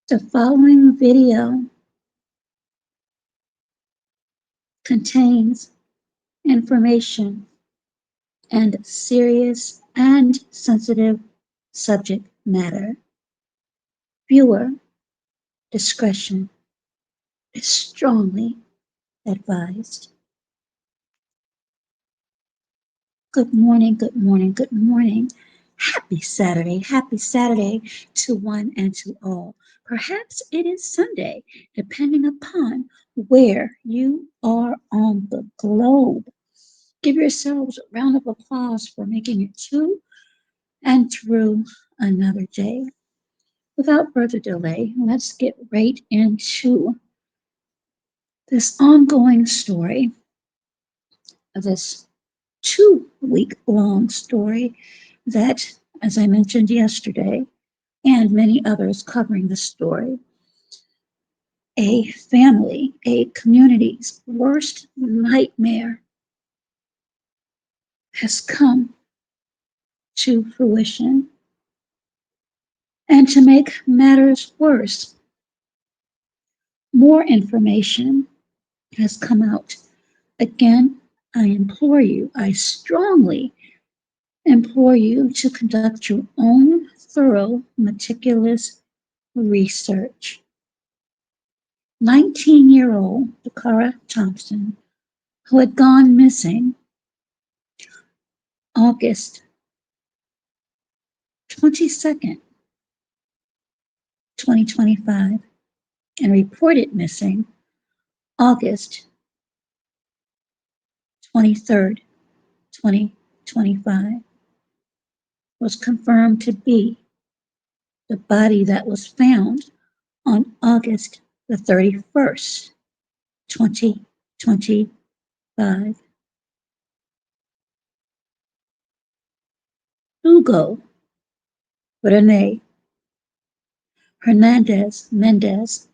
The following video contains information and serious and sensitive subject matter. Viewer discretion is strongly advised. Good morning, good morning, good morning. Happy Saturday to one and to all. Perhaps it is Sunday, depending upon where you are on the globe. Give yourselves a round of applause for making it to and through another day. Without further delay, let's get right into this ongoing story, this 2 week long story that, as I mentioned yesterday, and many others covering the story, a family, a community's worst nightmare has come to fruition. And to make matters worse, more information has come out. Again, I implore you, I strongly implore you to conduct your own thorough, meticulous research. 19-year-old DECARA Thompson, who had gone missing August 22nd, 2025, and reported missing August 23rd, 2025, was confirmed to be the body that was found on August the 31st, 2025. Hugo Hernandez Mendez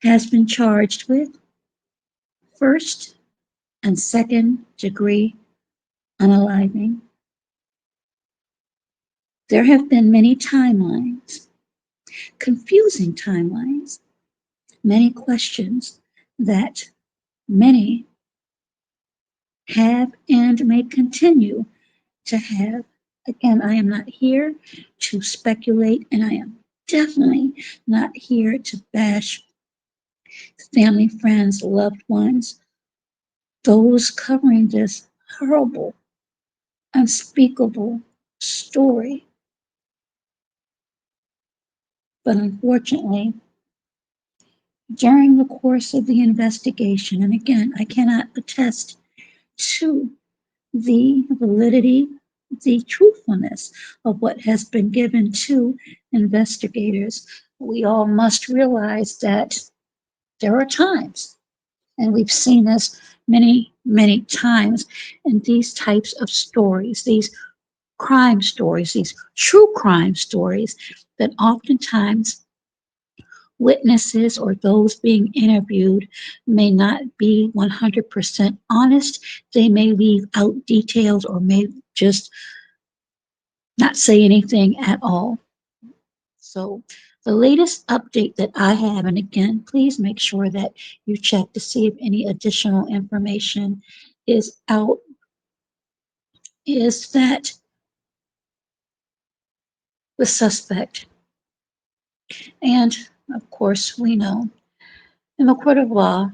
has been charged with first and second degree unaliving. There have been many timelines, confusing timelines, many questions that many have and may continue to have. Again, I am not here to speculate, and I am definitely not here to bash family, friends, loved ones, those covering this horrible, unspeakable story. But unfortunately, during the course of the investigation, and again, I cannot attest to the validity, the truthfulness of what has been given to investigators, we all must realize that there are times, and we've seen this many, many times in these types of stories, these crime stories, these true crime stories, that oftentimes witnesses or those being interviewed may not be 100% honest. They may leave out details or may just not say anything at all. So the latest update that I have, and again, please make sure that you check to see if any additional information is out, is that the suspect, and of course we know in the court of law,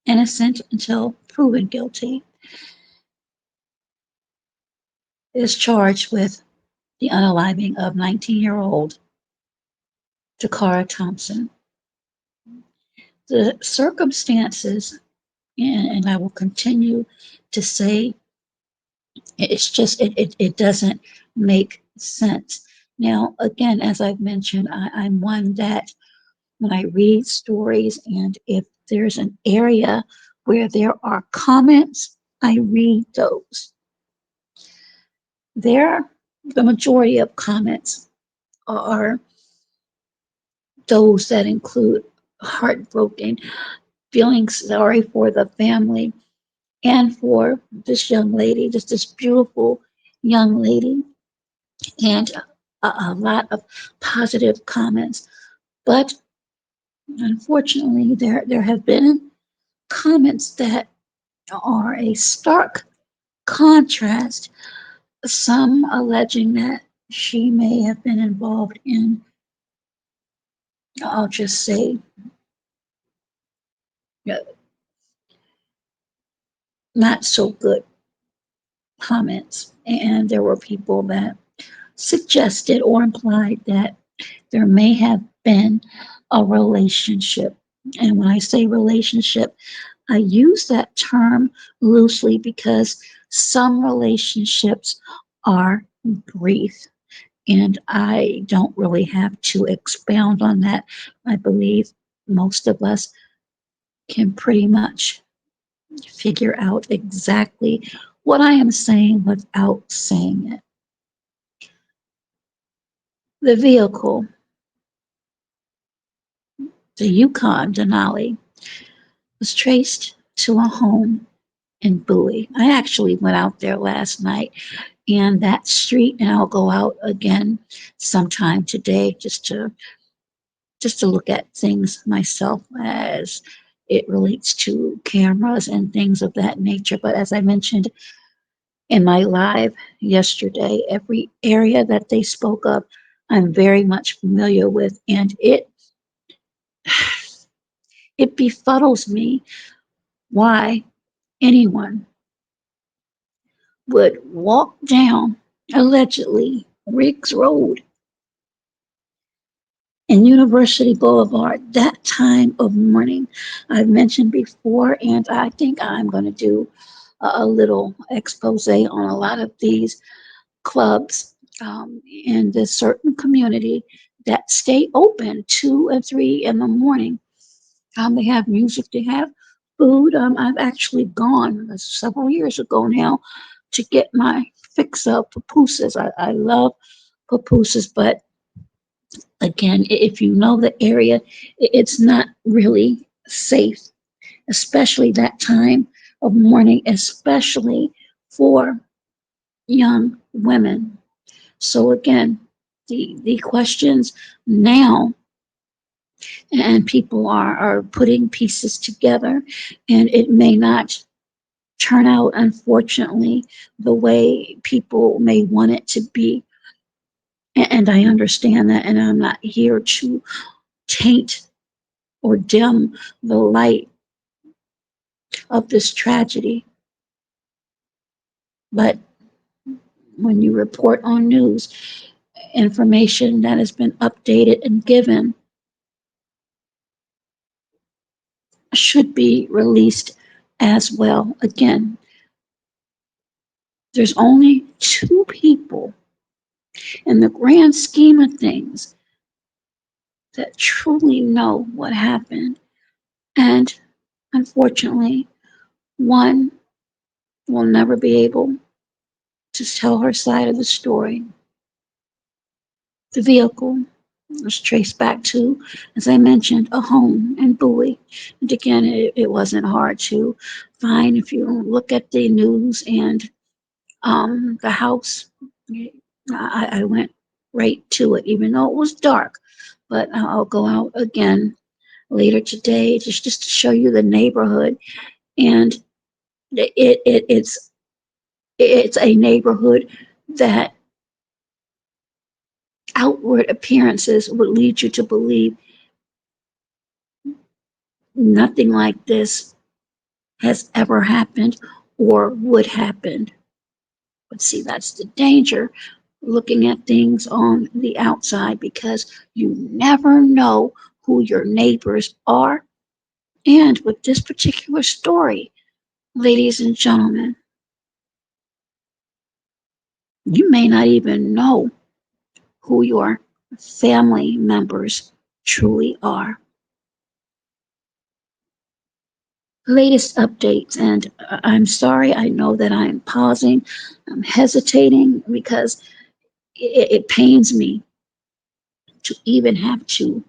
innocent until proven guilty, is charged with the unaliving of 19-year-old DECARA Thompson. The circumstances, and I will continue to say, it doesn't make sense. Now, again, as I've mentioned, I'm one that when I read stories, and if there's an area where there are comments, I read those. The majority of comments are those that include heartbroken, feeling sorry for the family and for this young lady, just this beautiful young lady. and a lot of positive comments. But unfortunately, there have been comments that are a stark contrast, some alleging that she may have been involved in, I'll just say, uh, not so good comments. And there were people that suggested or implied that there may have been a relationship. And when I say relationship, I use that term loosely because some relationships are brief. And I don't really have to expound on that. I believe most of us can pretty much figure out exactly what I am saying without saying it. The vehicle, the Yukon Denali, was traced to a home in Bowie. I actually went out there last night, and that street, and I'll go out again sometime today just to look at things myself as it relates to cameras and things of that nature. But as I mentioned in my live yesterday, every area that they spoke of, I'm very much familiar with, and it befuddles me why anyone would walk down allegedly Riggs Road and University Boulevard that time of morning. I've mentioned before, and I think I'm going to do a little expose on a lot of these clubs in this certain community that stay open 2 and 3 in the morning. They have music, they have food. I've actually gone several years ago now to get my fix of pupusas. I love pupusas, but again, if you know the area, it's not really safe, especially that time of morning, especially for young women. So again, the questions now, and people are putting pieces together, and it may not turn out, unfortunately, the way people may want it to be. And I understand that, and I'm not here to taint or dim the light of this tragedy. But when you report on news, information that has been updated and given should be released as well. Again, there's only two people in the grand scheme of things that truly know what happened. And unfortunately, one will never be able to tell her side of the story. The vehicle was traced back to, as I mentioned, a home in Bowie. And again, it wasn't hard to find if you look at the news and the house. I went right to it, even though it was dark. But I'll go out again later today just to show you the neighborhood. And it's a neighborhood that outward appearances would lead you to believe nothing like this has ever happened or would happen. But see, that's the danger looking at things on the outside, because you never know who your neighbors are. And with this particular story, ladies and gentlemen, you may not even know who your family members truly are. Latest updates, and I'm sorry, I know that I'm pausing, I'm hesitating because it pains me to even have to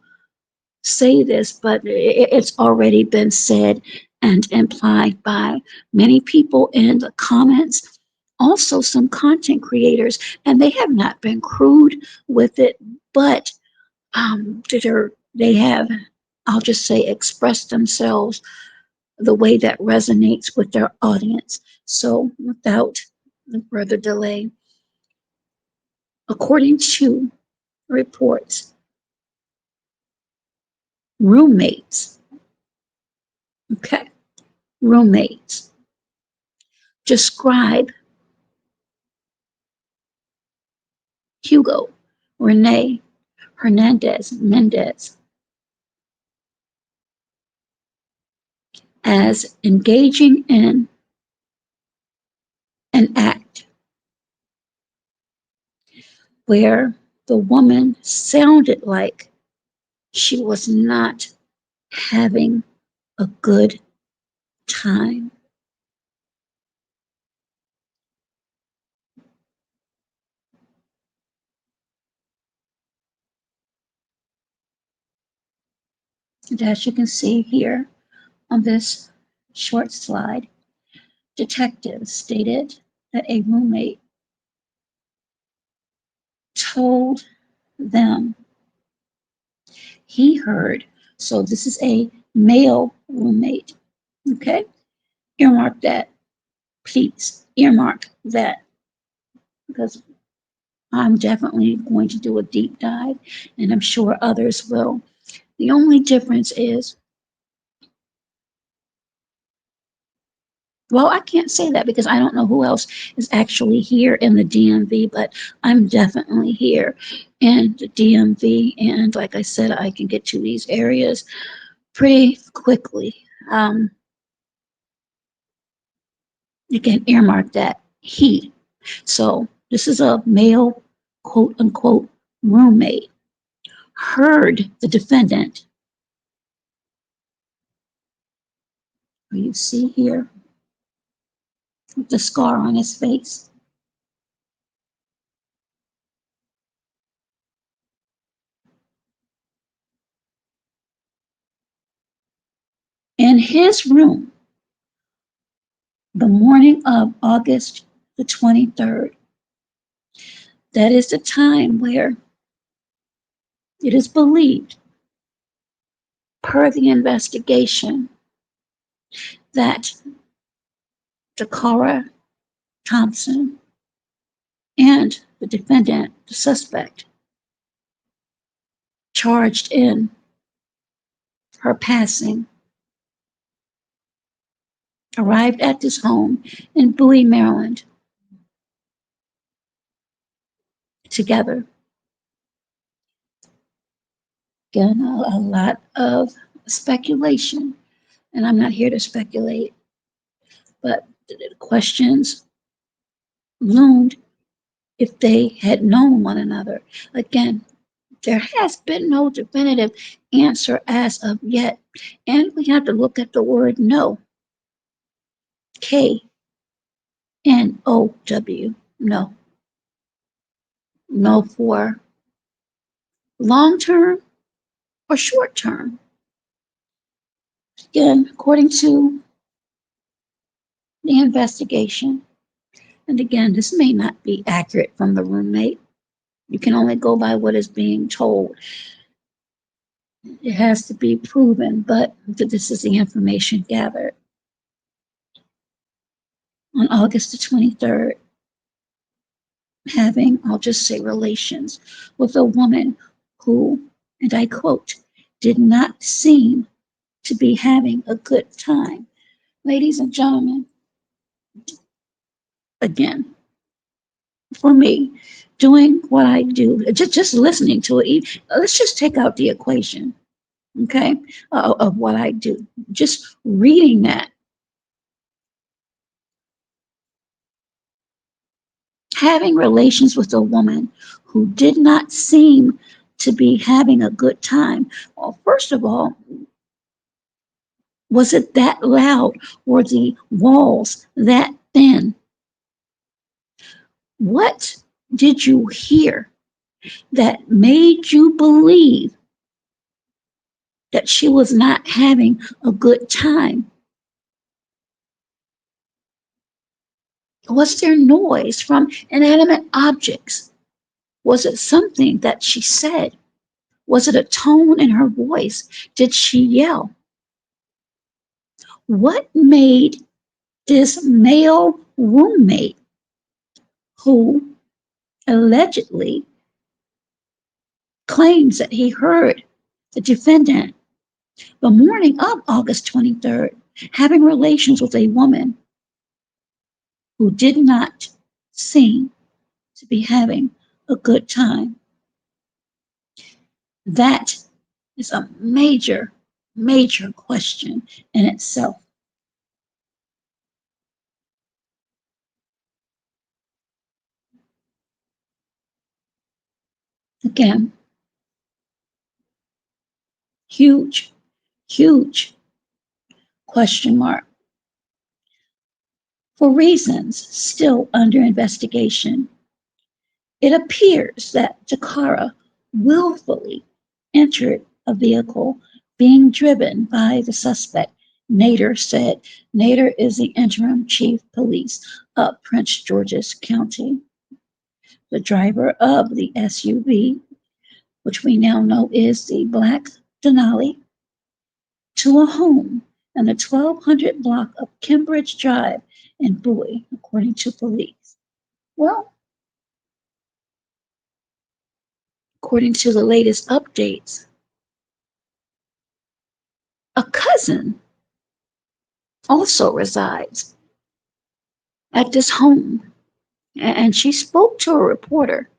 say this, but it's already been said and implied by many people in the comments Also some content creators, and they have not been crude with it, but they have, I'll just say, expressed themselves the way that resonates with their audience. So without further delay, according to reports, roommates, okay, roommates describe Hugo Hernandez Mendez as engaging in an act where the woman sounded like she was not having a good time. And as you can see here on this short slide, detectives stated that a roommate told them he heard, so this is a male roommate, okay? Earmark that, please, earmark that, because I'm definitely going to do a deep dive, and I'm sure others will. The only difference is, well, I can't say that because I don't know who else is actually here in the DMV, but I'm definitely here in the DMV. And like I said, I can get to these areas pretty quickly. You can earmark that he. So this is a male, quote unquote, roommate, heard the defendant, who you see here with the scar on his face, in his room the morning of August the 23rd. That is the time where it is believed, per the investigation, that DECARA Thompson and the defendant, the suspect, charged in her passing, arrived at this home in Bowie, Maryland, together. Again, a lot of speculation, and I'm not here to speculate, but the questions loomed if they had known one another. Again, there has been no definitive answer as of yet, and we have to look at the word know. K-N-O-W, no. No for long term or short term. Again, according to the investigation, and again, this may not be accurate from the roommate. You can only go by what is being told. It has to be proven, but this is the information gathered. On August the 23rd, having, I'll just say, relations with a woman who, and I quote, did not seem to be having a good time. Ladies and gentlemen, again, for me, doing what I do, just listening to it, let's just take out the equation, okay, of what I do. Just reading that, having relations with a woman who did not seem to be having a good time. Well, first of all, was it that loud? Were the walls that thin? What did you hear that made you believe that she was not having a good time? Was there noise from inanimate objects? Was it something that she said? Was it a tone in her voice? Did she yell? What made this male roommate, who allegedly claims that he heard the defendant the morning of August 23rd having relations with a woman who did not seem to be having a good time? That is a major, major question in itself. Again, huge, huge question mark. For reasons still under investigation, it appears that DECARA willfully entered a vehicle being driven by the suspect. Nader said. Nader is the interim chief police of Prince George's County. The driver of the SUV, which we now know is the black Denali, to a home in the 1200 block of Cambridge Drive in Bowie, according to police. Well, according to the latest updates, a cousin also resides at this home, and she spoke to a reporter,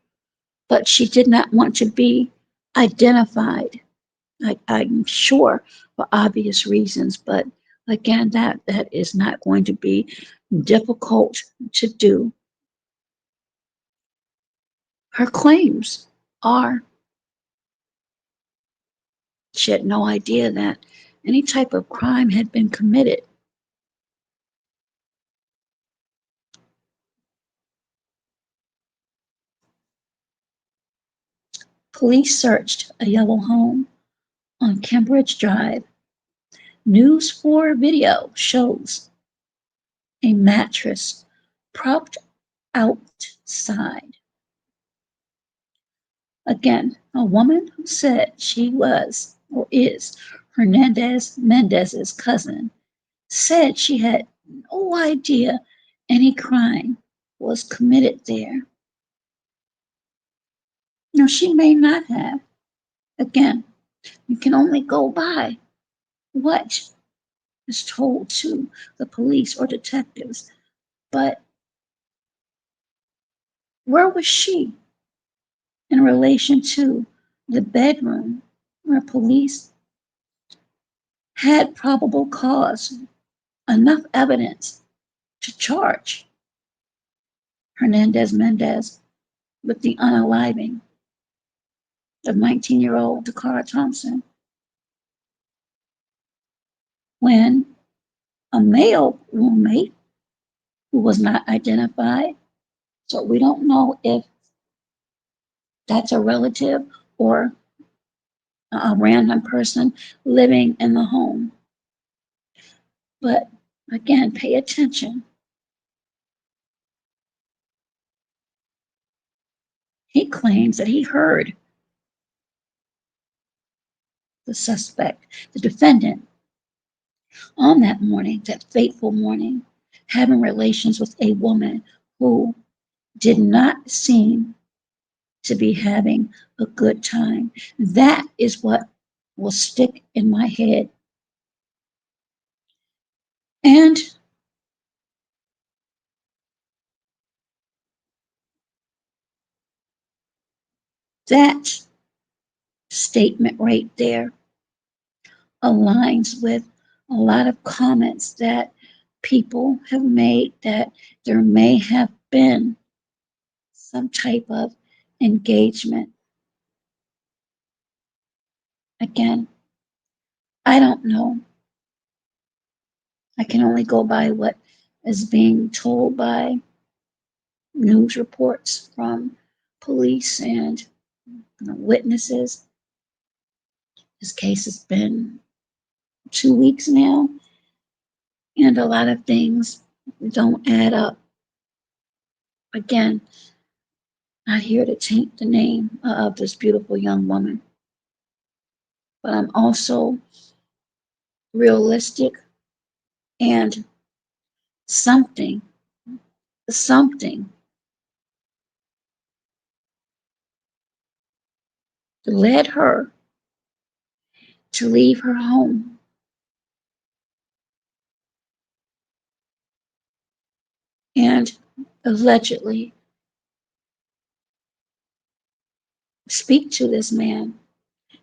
but she did not want to be identified. I'm sure for obvious reasons, but again, that is not going to be difficult to do. Her claims are she had no idea that any type of crime had been committed. Police searched a yellow home on Cambridge Drive. News 4 video shows a mattress propped outside. Again, a woman who said she was or is Hernandez Mendez's cousin said she had no idea any crime was committed there. Now, she may not have. Again, you can only go by what is told to the police or detectives. But where was she in relation to the bedroom where police had probable cause, enough evidence to charge Hernandez Mendez with the unaliving of 19-year-old DECARA Thompson when a male roommate who was not identified, so we don't know if that's a relative or a random person living in the home. But again, pay attention. He claims that he heard the suspect, the defendant, on that morning, that fateful morning, having relations with a woman who did not seem to be having a good time. That is what will stick in my head. And that statement right there aligns with a lot of comments that people have made that there may have been some type of engagement. Again, I don't know. I can only go by what is being told by news reports from police and witnesses. This case has been 2 weeks now, and a lot of things don't add up. Again, not here to taint the name of this beautiful young woman, but I'm also realistic and something, something led her to leave her home and allegedly speak to this man,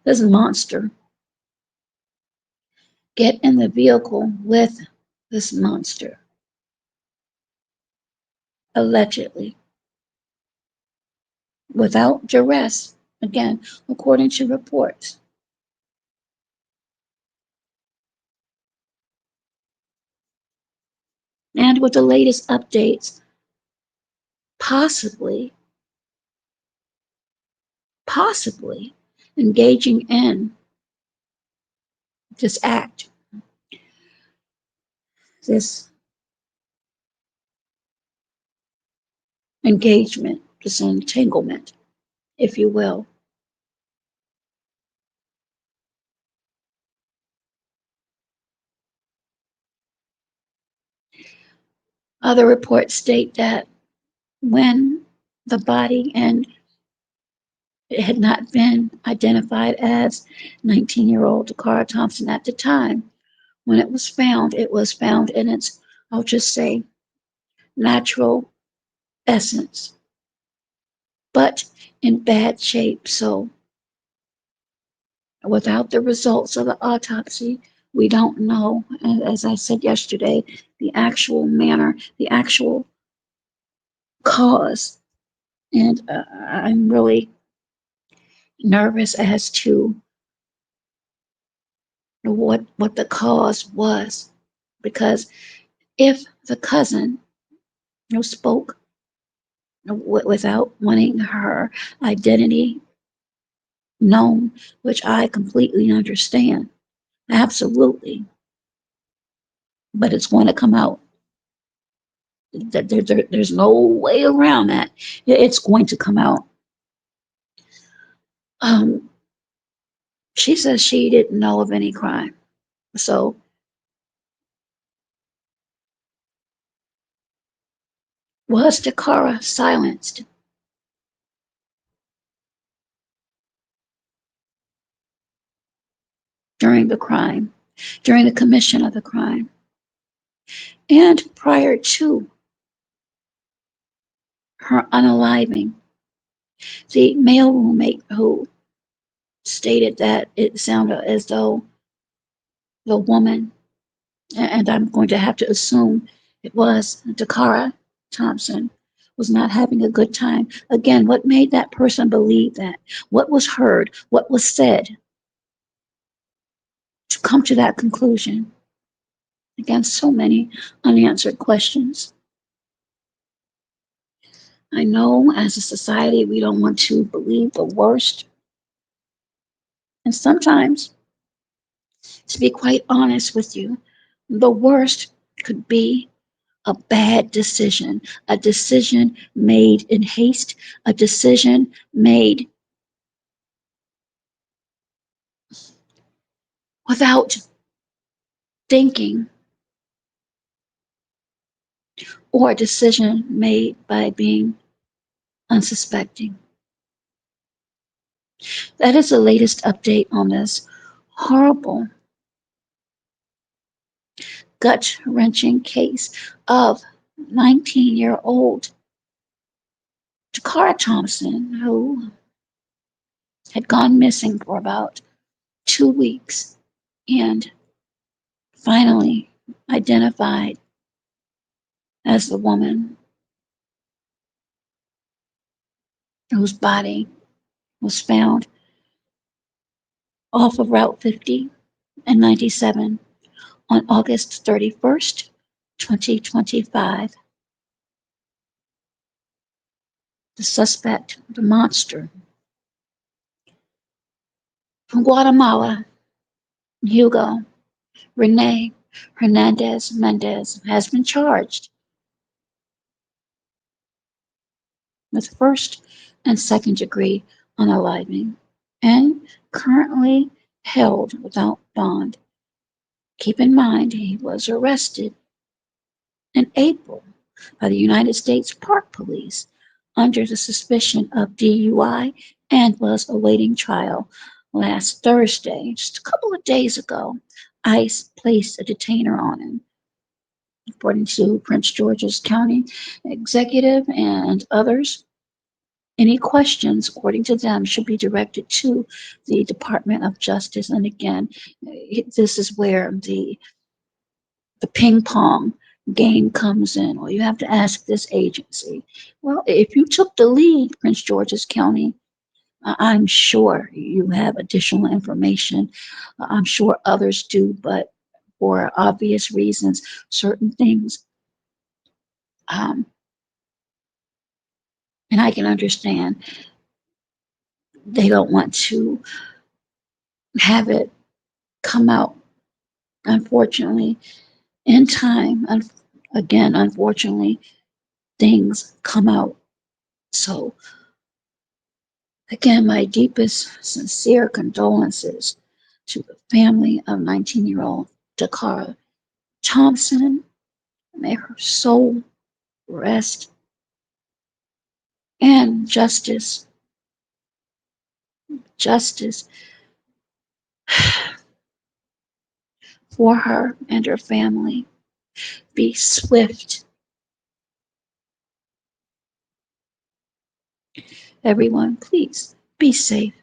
this monster, get in the vehicle with this monster, allegedly, without duress, again, according to reports. And with the latest updates, possibly, possibly engaging in this act, this engagement, this entanglement, if you will. Other reports state that when the body, and it had not been identified as 19-year-old DECARA Thompson at the time, when it was found in its, I'll just say, natural essence, but in bad shape. So without the results of the autopsy, we don't know, as I said yesterday, the actual manner, the actual cause. And I'm really nervous as to what the cause was, because if the cousin who spoke without wanting her identity known, which I completely understand, absolutely, but it's going to come out. There's no way around that. It's going to come out. Um, she says she didn't know of any crime. So was DECARA silenced during the crime, during the commission of the crime, and prior to her unaliving? The male roommate who stated that it sounded as though the woman, and I'm going to have to assume it was DECARA Thompson, was not having a good time. Again, what made that person believe that? What was heard? What was said to come to that conclusion? Again, so many unanswered questions. I know as a society we don't want to believe the worst. And sometimes, to be quite honest with you, the worst could be a bad decision, a decision made in haste, a decision made without thinking, or a decision made by being unsuspecting. That is the latest update on this horrible, gut wrenching case of 19-year-old DECARA Thompson, who had gone missing for about 2 weeks and finally identified as the woman whose body was found off of Route 50 and 97 on August 31st, 2025. The suspect, the monster, from Guatemala, Hugo Hernandez Mendez, has been charged with first and second degree unaliving and currently held without bond. Keep in mind, he was arrested in April by the United States Park Police under the suspicion of DUI and was awaiting trial last Thursday. Just a couple of days ago, ICE placed a detainer on him. According to Prince George's County executive and others, any questions, according to them, should be directed to the Department of Justice. And again, this is where the ping pong game comes in, or you have to ask this agency. Well, if you took the lead, Prince George's County, I'm sure you have additional information. I'm sure others do, but for obvious reasons, certain things, um, and I can understand they don't want to have it come out, unfortunately, in time. Again, unfortunately, things come out. So again, my deepest, sincere condolences to the family of 19-year-old DECARA Thompson. May her soul rest and justice for her and her family be swift. Everyone, please be safe,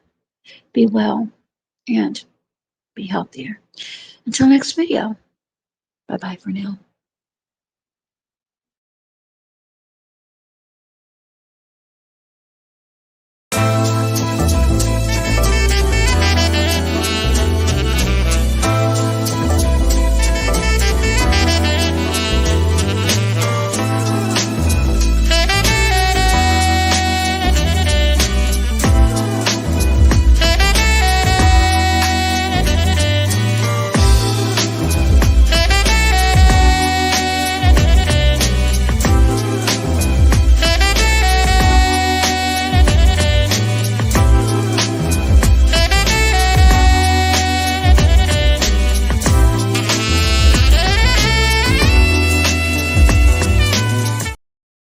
be well, and be healthier. Until next video, bye bye for now.